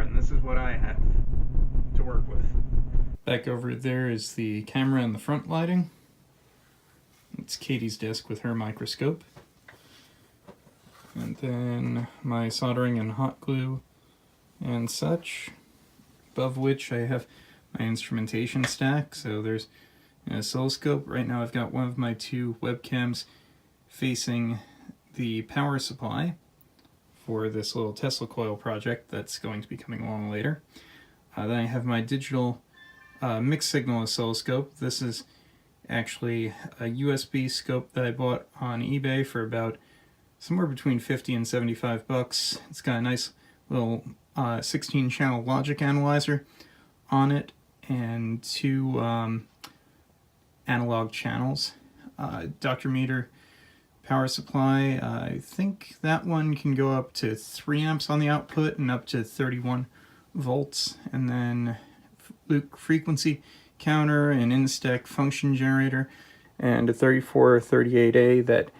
and this is what I have to work with. Back over there is the camera and the front lighting. It's Katie's desk with her microscope. And then my soldering and hot glue and such. Above which I have my instrumentation stack. So there's an oscilloscope. Right now I've got one of my two webcams facing the power supply for this little Tesla coil project that's going to be coming along later. Then I have my digital mixed signal oscilloscope. This is actually a USB scope that I bought on eBay for about somewhere between 50 and 75 bucks. It's got a nice little 16 channel logic analyzer on it and two analog channels. Dr. Meter power supply, I think that one can go up to 3 amps on the output and up to 31 volts. And then Luke frequency counter, an Instec function generator, and a 3438A that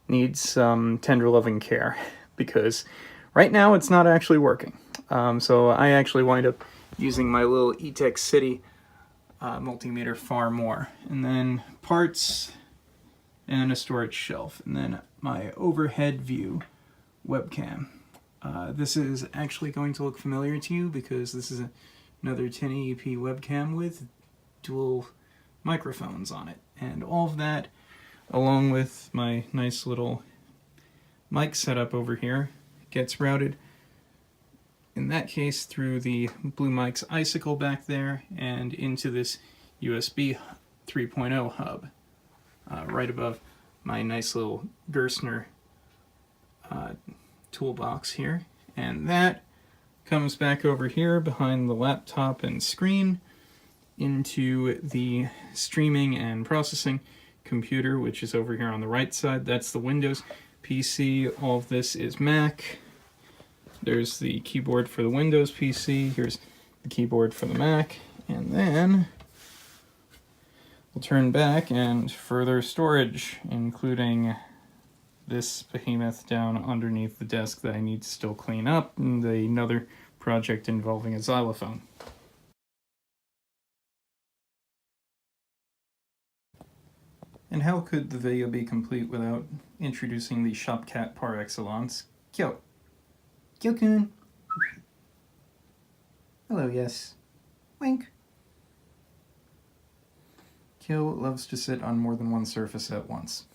needs some tender loving care because right now it's not actually working. So I actually wind up using my little eTech City multimeter far more. And then parts and a storage shelf. And then my overhead view webcam. This is actually going to look familiar to you because this is another 1080p webcam with dual microphones on it. And all of that, along with my nice little mic setup over here, gets routed in that case through the Blue Mic's Icicle back there and into this USB 3.0 hub right above my nice little Gerstner toolbox here. And that comes back over here behind the laptop and screen into the streaming and processing computer, which is over here on the right side. That's the Windows PC. All of this is Mac. There's the keyboard for the Windows PC. Here's the keyboard for the Mac. And then we'll turn back and further storage, including this behemoth down underneath the desk that I need to still clean up, and another project involving a xylophone. And how could the video be complete without introducing the shop cat par excellence, Kyo. Kyo-kun. Hello, yes. Wink. Kyo loves to sit on more than one surface at once.